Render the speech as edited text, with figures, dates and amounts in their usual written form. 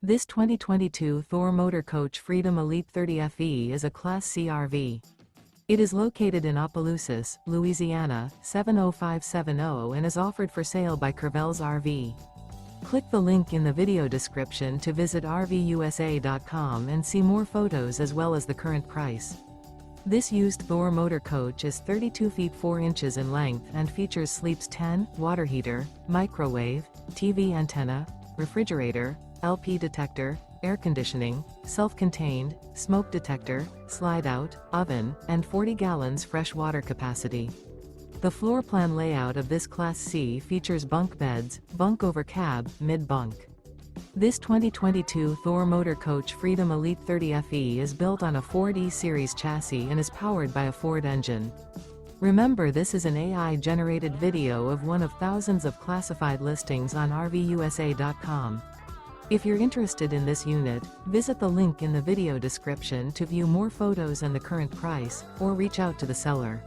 This 2022 Thor Motor Coach Freedom Elite 30 FE is a Class C RV. It is located in Opelousas, Louisiana, 70570 and is offered for sale by Courvelle's RV. Click the link in the video description to visit RVUSA.com and see more photos as well as the current price. This used Thor motor coach is 32 feet 4 inches in length and features sleeps 10, water heater, microwave, TV antenna, refrigerator, LP detector, air conditioning, self-contained, smoke detector, slide-out, oven, and 40 gallons fresh water capacity. The floor plan layout of this Class C features bunk beds, bunk over cab, mid-bunk. This 2022 Thor Motor Coach Freedom Elite 30 FE is built on a Ford E-Series chassis and is powered by a Ford engine. Remember, this is an AI-generated video of one of thousands of classified listings on RVUSA.com. If you're interested in this unit, visit the link in the video description to view more photos and the current price, or reach out to the seller.